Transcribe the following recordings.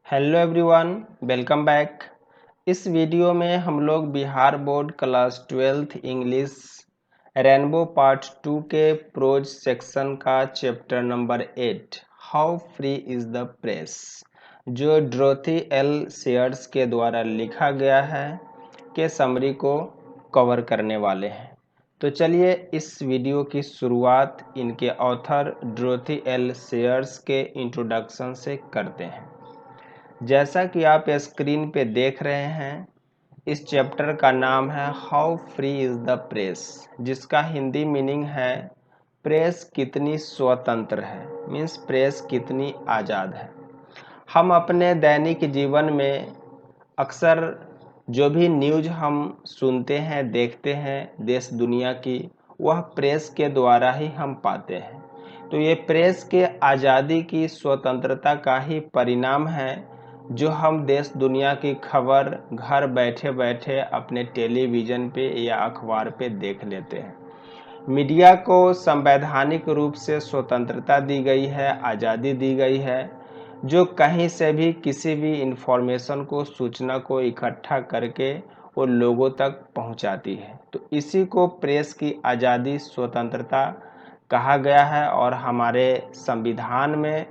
Hello everyone, welcome back. इस video में हम लोग Bihar board class 12th English rainbow part 2 के प्रोज सेक्शन का chapter number 8 how free is the press जो ड्रोथी एल शेयर्स के द्वारा लिखा गया है के समरी को कवर करने वाले हैं। तो चलिए इस वीडियो की शुरुआत इनके ऑथर ड्रोथी एल शेयर्स के इंट्रोडक्शन से करते हैं। जैसा कि आप स्क्रीन पे देख रहे हैं, इस चैप्टर का नाम है how free is the press, जिसका हिंदी मीनिंग है प्रेस कितनी स्वतंत्र है, मीन्स प्रेस कितनी आज़ाद है। हम अपने दैनिक जीवन में अक्सर जो भी न्यूज़ हम सुनते हैं, देखते हैं देश दुनिया की, वह प्रेस के द्वारा ही हम पाते हैं। तो ये प्रेस के आज़ादी की स्वतंत्रता का ही परिणाम है जो हम देश दुनिया की खबर घर बैठे बैठे अपने टेलीविज़न पे या अखबार पे देख लेते हैं। मीडिया को संवैधानिक रूप से स्वतंत्रता दी गई है, आज़ादी दी गई है, जो कहीं से भी किसी भी इंफॉर्मेशन को, सूचना को इकट्ठा करके वो लोगों तक पहुंचाती है। तो इसी को प्रेस की आज़ादी, स्वतंत्रता कहा गया है और हमारे संविधान में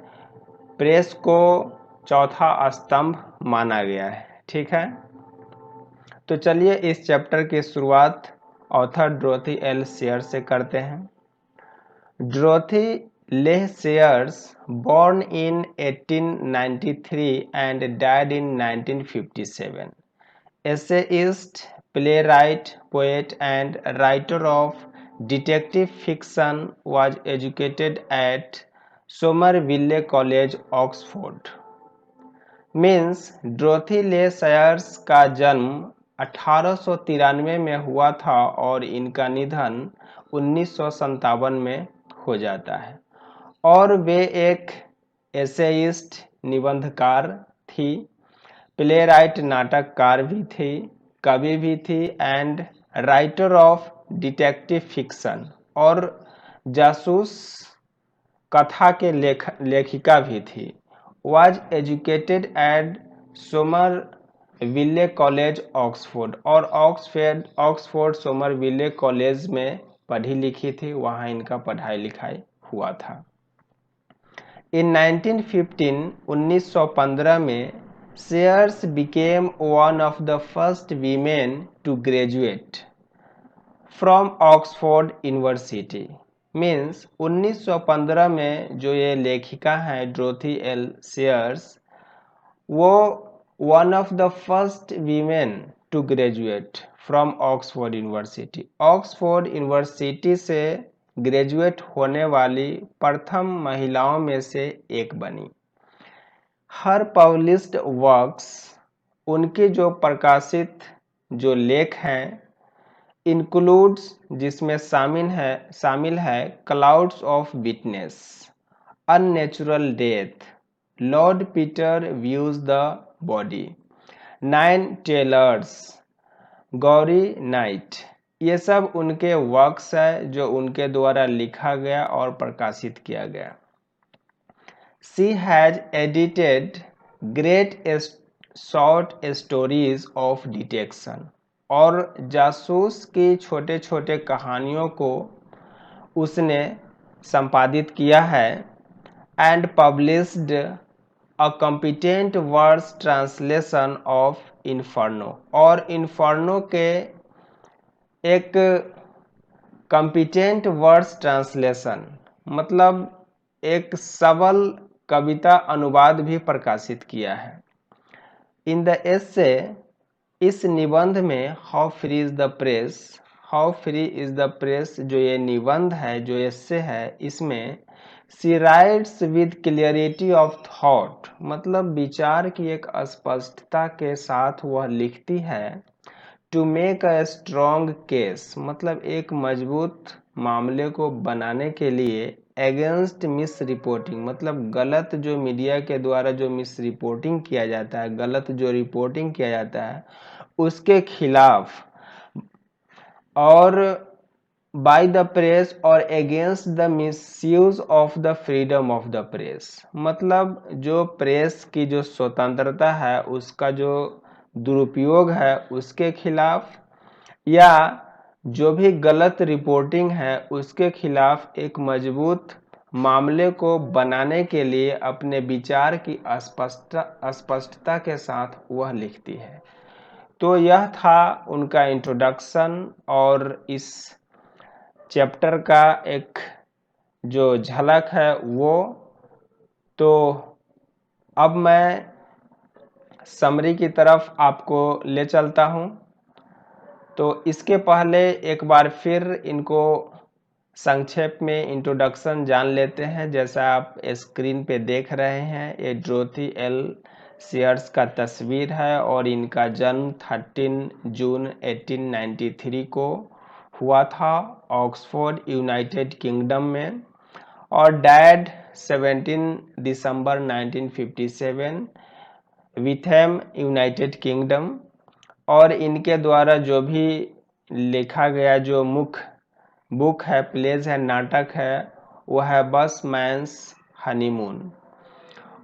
प्रेस को चौथा स्तंभ माना गया है। ठीक है, तो चलिए इस चैप्टर की शुरुआत ऑथर ड्रोथी एल शेयर से करते हैं। Dorothy Leh shares born in 1893 and died in 1957, essayist, playwright, poet and writer of detective fiction, was educated at Somerville college Oxford. Means Dorothy L Sayers का जन्म 1893 में हुआ था और इनका निधन 1957 में हो जाता है। और वे एक एसेइस्ट, निबंधकार थी, प्लेराइट, नाटककार भी थी, कवि भी थी and writer of detective fiction, और जासूस कथा के लेखिका भी थी। Was educated at Somerville college Oxford, और ऑक्सफोर्ड सोमरविल्ले कॉलेज में पढ़ी लिखी थी, वहाँ इनका पढ़ाई लिखाई हुआ था। इन 1915 में Sayers became one of the first women to graduate from Oxford University. Means 1915 में जो ये लेखिका हैं ड्रोथी एल शेयर्स, वो one of the first women to graduate from Oxford University, Oxford University से ग्रेजुएट होने वाली प्रथम महिलाओं में से एक बनी। हर पब्लिश्ड वर्क्स, उनके जो प्रकाशित जो लेख हैं, इंक्लूड्स, जिसमें शामिल है Clouds of Witness, Unnatural Death, Lord Peter Views the Body, 9 Tailors, Gaudy Night, ये सब उनके वर्क्स है जो उनके द्वारा लिखा गया और प्रकाशित किया गया। She has edited great short stories of detection, और जासूस की छोटे छोटे कहानियों को उसने संपादित किया है। And published a competent words translation of inferno, और इन्फर्नो के एक कॉम्पिटेंट वर्ड्स ट्रांसलेशन मतलब एक सबल कविता अनुवाद भी प्रकाशित किया है। इन द एसे, इस निबंध में how free is the press, how free is the press जो ये निबंध है, जो एसे है, इसमें she writes with clarity of thought, मतलब विचार की एक स्पष्टता के साथ वह लिखती है। To make a strong case, मतलब एक मजबूत मामले को बनाने के लिए, अगेंस्ट मिस रिपोर्टिंग, मतलब गलत जो मीडिया के द्वारा जो मिस रिपोर्टिंग किया जाता है, गलत जो रिपोर्टिंग किया जाता है उसके खिलाफ। और बाय द प्रेस और against the misuse of the freedom of the press. मतलब जो प्रेस की जो स्वतंत्रता है उसका जो दुरुपयोग है उसके खिलाफ, या जो भी गलत रिपोर्टिंग है उसके खिलाफ एक मजबूत मामले को बनाने के लिए अपने विचार की स्पष्टता के साथ वह लिखती है। तो यह था उनका इंट्रोडक्शन और इस चैप्टर का एक जो झलक है वो। तो अब मैं समरी की तरफ आपको ले चलता हूं। तो इसके पहले एक बार फिर इनको संक्षेप में इंट्रोडक्शन जान लेते हैं। जैसा आप स्क्रीन पे देख रहे हैं, ये डोरोथी एल सीयर्स का तस्वीर है और इनका जन्म 13 जून 1893 को हुआ था ऑक्सफोर्ड यूनाइटेड किंगडम में, और डैड 17 दिसंबर 1957 विथेम यूनाइटेड किंगडम। और इनके द्वारा जो भी लिखा गया जो मुख्य बुक है, प्लेज है, नाटक है, वह है बसमैन्स हनीमून।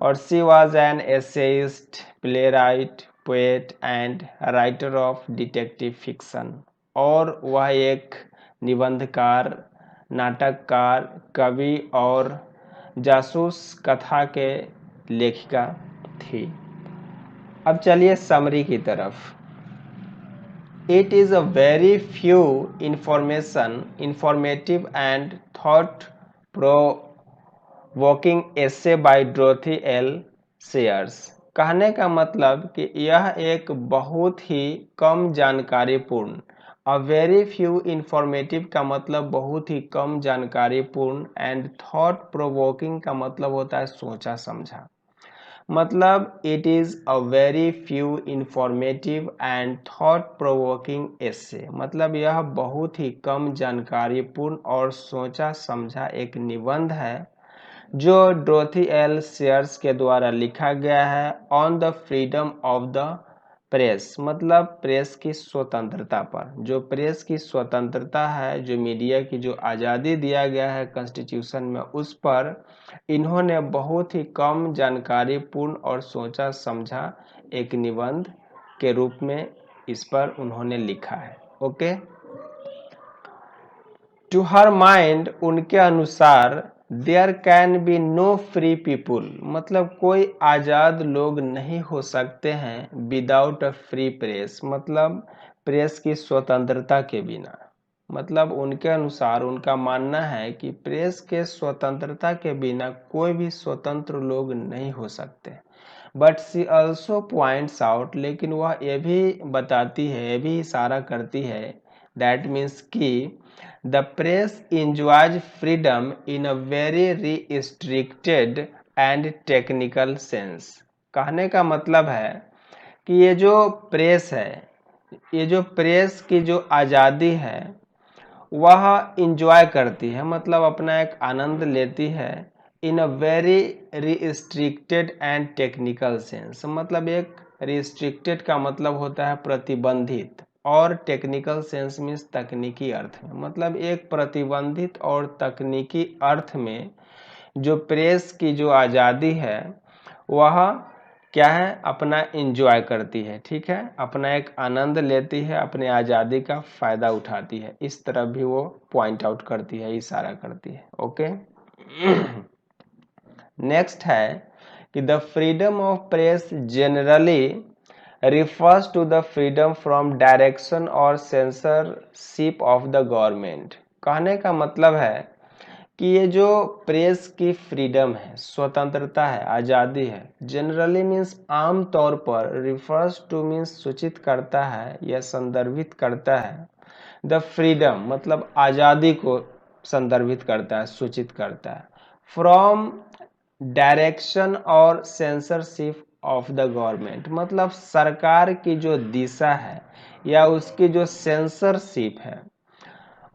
और she was an essayist, play right, poet and writer of detective fiction. और वह एक निबंधकार, नाटककार, कवि और जासूस कथा के लेखिका थी। अब चलिए समरी की तरफ। It is a very few informative and thought-provoking essay by Dorothy L. Sayers। कहने का मतलब कि यह एक बहुत ही कम जानकारीपूर्ण, अ वेरी फ्यू इंफॉर्मेटिव का मतलब बहुत ही कम जानकारीपूर्ण, एंड थॉट प्रोवोकिंग का मतलब होता है सोचा समझा। मतलब it is a very few informative and thought provoking essay, मतलब यह बहुत ही कम जानकारीपूर्ण और सोचा समझा एक निबंध है जो डोरोथी एल सीयर्स के द्वारा लिखा गया है on the freedom of the press. मतलब प्रेस की स्वतंत्रता पर। जो प्रेस की स्वतंत्रता है, जो मीडिया की जो आज़ादी दिया गया है कॉन्स्टिट्यूशन में, उस पर इन्होंने बहुत ही कम जानकारीपूर्ण और सोचा समझा एक निबंध के रूप में इस पर उन्होंने लिखा है। ओके। टू हर माइंड, उनके अनुसार, there can be no free people, मतलब कोई आज़ाद लोग नहीं हो सकते हैं विदाउट अ फ्री प्रेस, मतलब प्रेस की स्वतंत्रता के बिना। मतलब उनके अनुसार, उनका मानना है कि प्रेस के स्वतंत्रता के बिना कोई भी स्वतंत्र लोग नहीं हो सकते। But she also points out, लेकिन वह ये भी बताती है, ये भी इशारा करती है, दैट मीन्स कि the press enjoys freedom in a very restricted and technical sense. कहने का मतलब है कि ये जो प्रेस है, ये जो प्रेस की जो आज़ादी है वह इंजॉय करती है, मतलब अपना एक आनंद लेती है in a very restricted and technical sense. मतलब एक रिस्ट्रिक्टेड का मतलब होता है प्रतिबंधित, और टेक्निकल सेंस मीन्स तकनीकी अर्थ में। मतलब एक प्रतिबंधित और तकनीकी अर्थ में जो प्रेस की जो आज़ादी है वह क्या है, अपना इंजॉय करती है। ठीक है, अपना एक आनंद लेती है, अपने आज़ादी का फायदा उठाती है। इस तरफ भी वो पॉइंट आउट करती है, इशारा करती है। ओके। नेक्स्ट है कि the freedom of press generally refers to the freedom from direction और censorship of the government। कहने का मतलब है कि ये जो प्रेस की फ्रीडम है, स्वतंत्रता है, आज़ादी है, जनरली मीन्स आम तौर पर, रिफर्स टू मीन्स सूचित करता है या संदर्भित करता है, द फ्रीडम मतलब आज़ादी को संदर्भित करता है, सूचित करता है, फ्रॉम डायरेक्शन और सेंसरशिप ऑफ द गवर्नमेंट, मतलब सरकार की जो दिशा है या उसकी जो सेंसरशिप है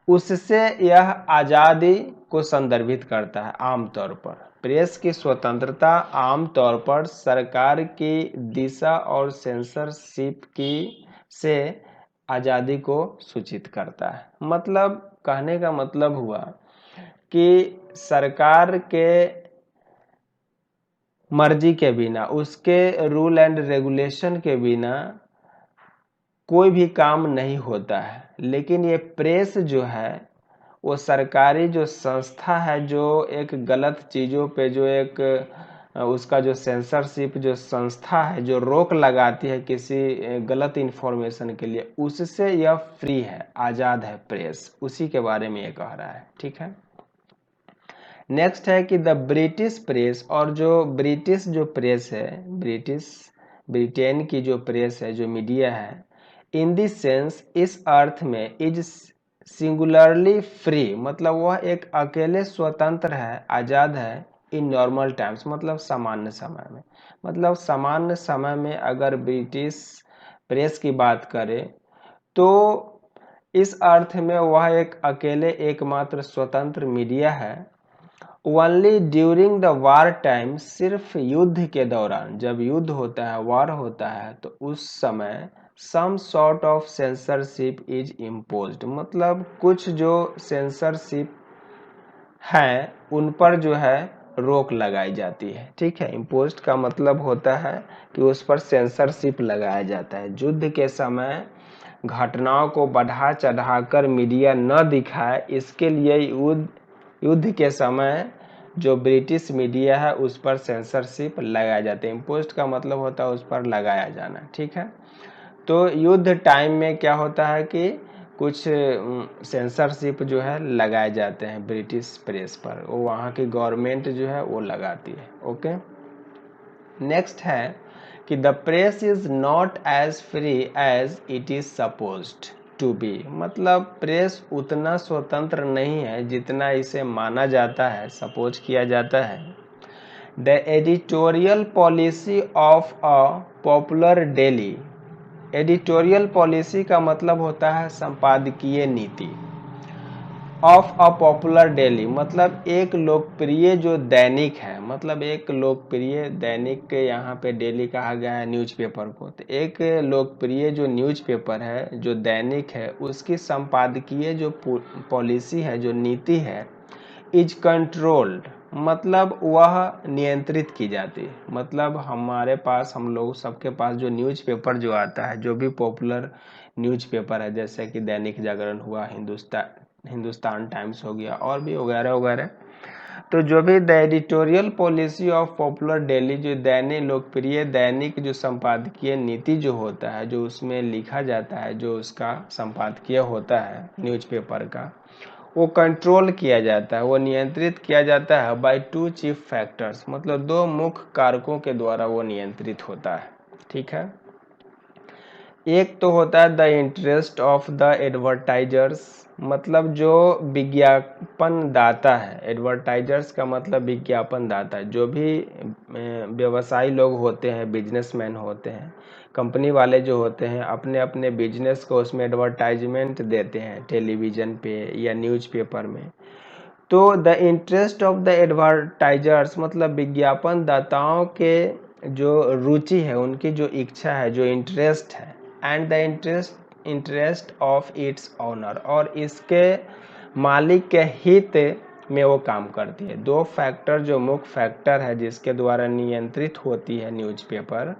उससे यह आज़ादी को संदर्भित करता है। आमतौर पर प्रेस की स्वतंत्रता आमतौर पर सरकार की दिशा और सेंसरशिप की से आज़ादी को सूचित करता है। मतलब कहने का मतलब हुआ कि सरकार के मर्जी के बिना, उसके रूल एंड रेगुलेशन के बिना कोई भी काम नहीं होता है। लेकिन ये प्रेस जो है वो सरकारी जो संस्था है, जो एक गलत चीज़ों पे जो एक उसका जो सेंसरशिप जो संस्था है, जो रोक लगाती है किसी गलत इन्फॉर्मेशन के लिए, उससे यह फ्री है, आज़ाद है प्रेस। उसी के बारे में ये कह रहा है। ठीक है। नेक्स्ट है कि द ब्रिटिश प्रेस, और जो ब्रिटिश जो प्रेस है, ब्रिटेन की जो प्रेस है, जो मीडिया है, इन दिस सेंस, इस अर्थ में, इज सिंगुलरली फ्री, मतलब वह एक अकेले स्वतंत्र है, आज़ाद है, इन नॉर्मल टाइम्स, मतलब सामान्य समय में। मतलब सामान्य समय में अगर ब्रिटिश प्रेस की बात करें तो इस अर्थ में वह एक अकेले एकमात्र स्वतंत्र मीडिया है। Only during the war time, सिर्फ युद्ध के दौरान, जब युद्ध होता है, वार होता है, तो उस समय some sort of censorship is imposed, मतलब कुछ जो सेंसरशिप है उन पर जो है रोक लगाई जाती है। ठीक है। इम्पोज्ड का मतलब होता है कि उस पर सेंसरशिप लगाया जाता है। युद्ध के समय घटनाओं को बढ़ा चढ़ाकर मीडिया न दिखाए, इसके लिए युद्ध के समय जो ब्रिटिश मीडिया है उस पर सेंसरशिप लगाया जाता है। इम्पोज्ड का मतलब होता है उस पर लगाया जाना। ठीक है। तो युद्ध टाइम में क्या होता है कि कुछ सेंसरशिप जो है लगाए जाते हैं ब्रिटिश प्रेस पर, वो वहाँ की गवर्नमेंट जो है वो लगाती है। ओके। नेक्स्ट है कि the press is not as free as it is supposed to be, मतलब प्रेस उतना स्वतंत्र नहीं है जितना इसे माना जाता है, सपोज किया जाता है। The editorial policy of a popular daily, editorial policy का मतलब होता है संपादकीय नीति। ऑफ अ पॉपुलर डेली, मतलब एक लोकप्रिय जो दैनिक है, मतलब एक लोकप्रिय दैनिक के यहाँ पे डेली कहा गया है न्यूज़पेपर को, तो एक लोकप्रिय जो न्यूज़पेपर है, जो दैनिक है, उसकी संपादकीय जो पॉलिसी है, जो नीति है, इज कंट्रोल्ड, मतलब वह नियंत्रित की जाती है। मतलब हमारे पास, हम लोग सबके पास जो न्यूज़पेपर जो आता है, जो भी पॉपुलर न्यूज़पेपर है, जैसे कि दैनिक जागरण हुआ, हिंदुस्तान टाइम्स हो गया, और भी वगैरह वगैरह, तो जो भी the editorial policy of popular daily, जो दैनिक लोकप्रिय दैनिक जो संपादकीय नीति जो होता है, जो उसमें लिखा जाता है, जो उसका संपादकीय होता है न्यूज़पेपर का, वो कंट्रोल किया जाता है, वो नियंत्रित किया जाता है बाय टू चीफ फैक्टर्स, मतलब दो मुख्य कारकों के द्वारा वो नियंत्रित होता है। ठीक है। एक तो होता है the interest of the advertisers, मतलब जो विज्ञापन दाता है, एडवर्टाइजर्स का मतलब विज्ञापन दाता है। जो भी व्यवसायी लोग होते हैं, बिजनेसमैन होते हैं, कंपनी वाले जो होते हैं, अपने अपने बिजनेस को उसमें एडवर्टाइजमेंट देते हैं टेलीविज़न पे या न्यूज़पेपर में। तो the interest of the advertisers, मतलब विज्ञापन दाताओं के जो रुचि है, उनकी जो इच्छा है, जो इंटरेस्ट है, and the interest of its owner, और इसके मालिक के हित में वो काम करती है। दो फैक्टर जो मुख्य फैक्टर है जिसके द्वारा नियंत्रित होती है न्यूज़पेपर,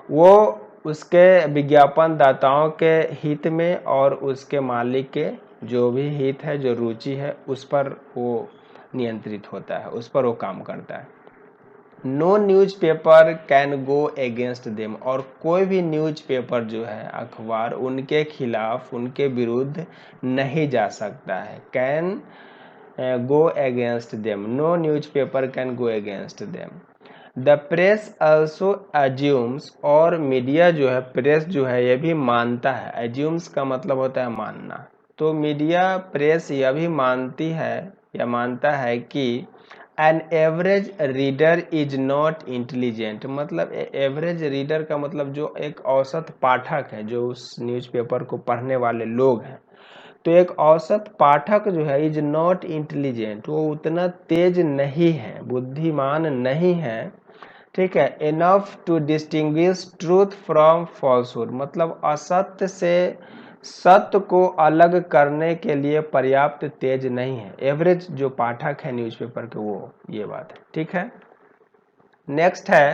वो उसके विज्ञापन दाताओं के हित में और उसके मालिक के जो भी हित है, जो रुचि है, उस पर वो नियंत्रित होता है, उस पर वो काम करता है। No newspaper can go against them, और कोई भी न्यूज़पेपर जो है, अखबार, उनके खिलाफ, उनके विरुद्ध नहीं जा सकता है। Can go against them, no newspaper can go against them. The press also assumes, और मीडिया जो है, प्रेस जो है, ये भी मानता है। एज्यूम्स का मतलब होता है मानना। तो मीडिया, प्रेस यह भी मानती है या मानता है कि an average reader is not intelligent, मतलब एवरेज रीडर का मतलब जो एक औसत पाठक है, जो उस न्यूज़पेपर को पढ़ने वाले लोग हैं, तो एक औसत पाठक जो है, इज नॉट इंटेलिजेंट, वो उतना तेज नहीं है, बुद्धिमान नहीं है। ठीक है। Enough to distinguish truth from falsehood, मतलब असत्य से सत्य को अलग करने के लिए पर्याप्त तेज नहीं है। एवरेज जो पाठक है न्यूज़पेपर के, वो ये बात है। ठीक है, नेक्स्ट है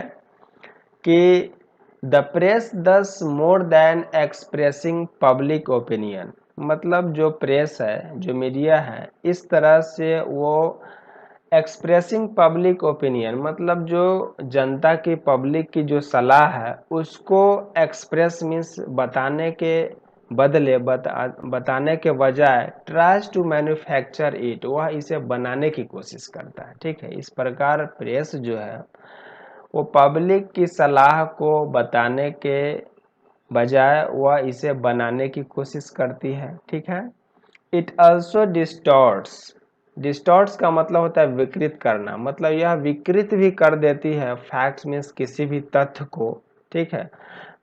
कि द प्रेस दस more than expressing public opinion, मतलब जो प्रेस है, जो मीडिया है, इस तरह से वो एक्सप्रेसिंग पब्लिक ओपिनियन, मतलब जो जनता की, पब्लिक की जो सलाह है उसको एक्सप्रेस मीन्स बताने के बदले, बताने के बजाय ट्राइज टू मैन्युफैक्चर इट, वह इसे बनाने की कोशिश करता है। ठीक है, इस प्रकार प्रेस जो है वो पब्लिक की सलाह को बताने के बजाय वह इसे बनाने की कोशिश करती है। ठीक है, इट ऑल्सो डिस्टॉर्ट्स, डिस्टॉर्ट्स का मतलब होता है विकृत करना, मतलब यह विकृत भी कर देती है फैक्ट्स मीन्स किसी भी तथ्य को। ठीक है,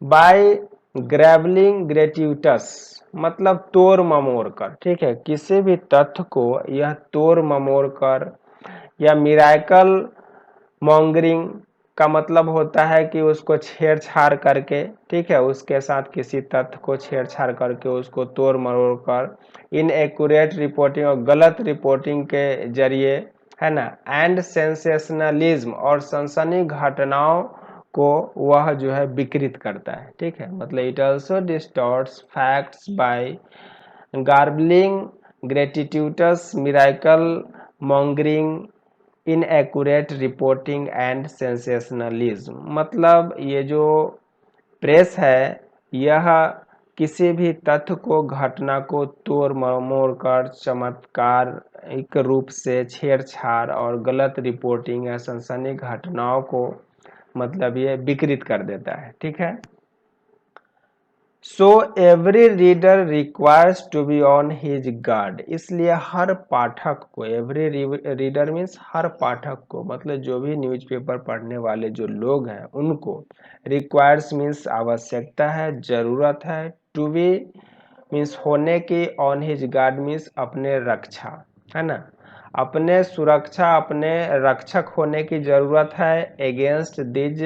बाय ग्रेवलिंग ग्रेट्यूटस, मतलब तोड़ ममोड़ कर। ठीक है, किसी भी तथ्य को यह तोड़ ममोड़ कर, या मिराकल मॉन्गरिंग का मतलब होता है कि उसको छेड़छाड़ करके, ठीक है, उसके साथ किसी तथ्य को छेड़छाड़ करके, उसको तोड़ मरोड़ कर, इनएक्यूरेट रिपोर्टिंग और गलत रिपोर्टिंग के जरिए, है ना, एंड सेंसेशनलिज्म और सनसनी घटनाओं को वह जो है विकृत करता है। ठीक है, मतलब it also distorts facts by garbling gratuitous miracle mongering inaccurate reporting and sensationalism, मतलब ये जो प्रेस है यह किसी भी तथ्य को, घटना को तोड़ मरोड़ कर, चमत्कारिक रूप से छेड़छाड़ और गलत रिपोर्टिंग या सनसनी घटनाओं को मतलब ये विकृत कर देता है। ठीक है, so every reader requires to be on his guard, इसलिए हर पाठक को, एवरी रीडर मीन्स हर पाठक को, मतलब जो भी न्यूज़पेपर पढ़ने वाले जो लोग हैं उनको, रिक्वायर्स मीन्स आवश्यकता है, जरूरत है, टू बी मीन्स होने की, ऑन हिज गार्ड मीन्स अपने रक्षा, है ना, अपने सुरक्षा, अपने रक्षक होने की जरूरत है, अगेंस्ट दिज,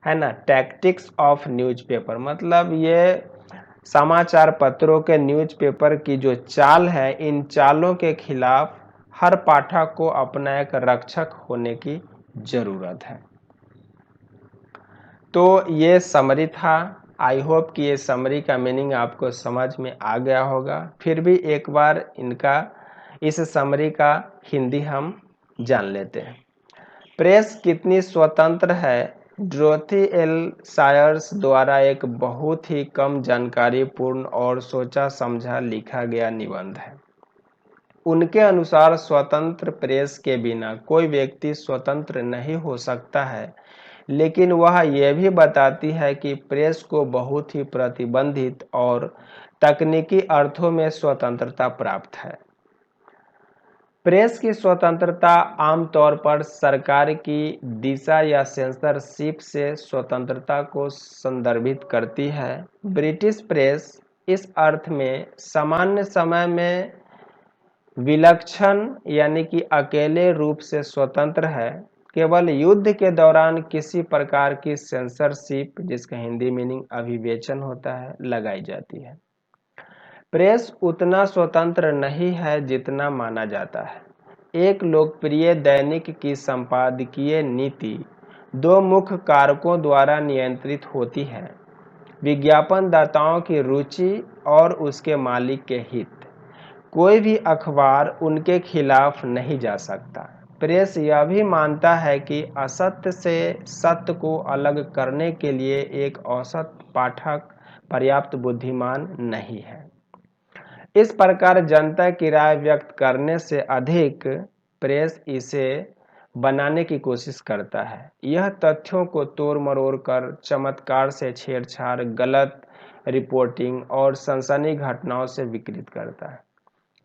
है ना, टैक्टिक्स ऑफ न्यूज़पेपर, मतलब ये समाचार पत्रों के न्यूज़पेपर की जो चाल है, इन चालों के खिलाफ हर पाठक को अपना एक रक्षक होने की जरूरत है। तो ये समरी था। आई होप कि ये समरी का मीनिंग आपको समझ में आ गया होगा। फिर भी एक बार इनका, इस समरी का हिंदी हम जान लेते हैं। प्रेस कितनी स्वतंत्र है, डोरोथी एल सायर्स द्वारा एक बहुत ही कम जानकारी पूर्ण और सोचा समझा लिखा गया निबंध है। उनके अनुसार स्वतंत्र प्रेस के बिना कोई व्यक्ति स्वतंत्र नहीं हो सकता है, लेकिन वह यह भी बताती है कि प्रेस को बहुत ही प्रतिबंधित और तकनीकी अर्थों में स्वतंत्रता प्राप्त है। प्रेस की स्वतंत्रता आमतौर पर सरकार की दिशा या सेंसरशिप से स्वतंत्रता को संदर्भित करती है। ब्रिटिश प्रेस इस अर्थ में सामान्य समय में विलक्षण यानी कि अकेले रूप से स्वतंत्र है। केवल युद्ध के दौरान किसी प्रकार की सेंसरशिप, जिसका हिंदी मीनिंग अभिवेचन होता है, लगाई जाती है। प्रेस उतना स्वतंत्र नहीं है जितना माना जाता है। एक लोकप्रिय दैनिक की संपादकीय नीति दो मुख्य कारकों द्वारा नियंत्रित होती है: विज्ञापनदाताओं की रुचि और उसके मालिक के हित। कोई भी अखबार उनके खिलाफ नहीं जा सकता। प्रेस यह भी मानता है कि असत्य से सत्य को अलग करने के लिए एक औसत पाठक पर्याप्त बुद्धिमान नहीं है। इस प्रकार जनता की राय व्यक्त करने से अधिक प्रेस इसे बनाने की कोशिश करता है। यह तथ्यों को तोड़ मरोड़ कर, चमत्कार से छेड़छाड़, गलत रिपोर्टिंग और सनसनी घटनाओं से विकृत करता है।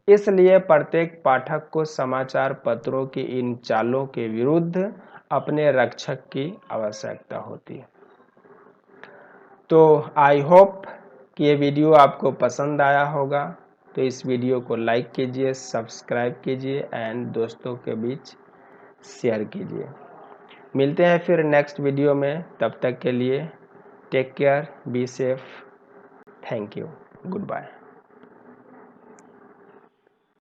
इसलिए प्रत्येक पाठक को समाचार पत्रों की इन चालों के विरुद्ध अपने रक्षक की आवश्यकता होती है। तो आई होप कि ये वीडियो आपको पसंद आया होगा। तो इस वीडियो को लाइक कीजिए, सब्सक्राइब कीजिए एंड दोस्तों के बीच शेयर कीजिए। मिलते हैं फिर नेक्स्ट वीडियो में, तब तक के लिए take care, be safe, thank you, good bye.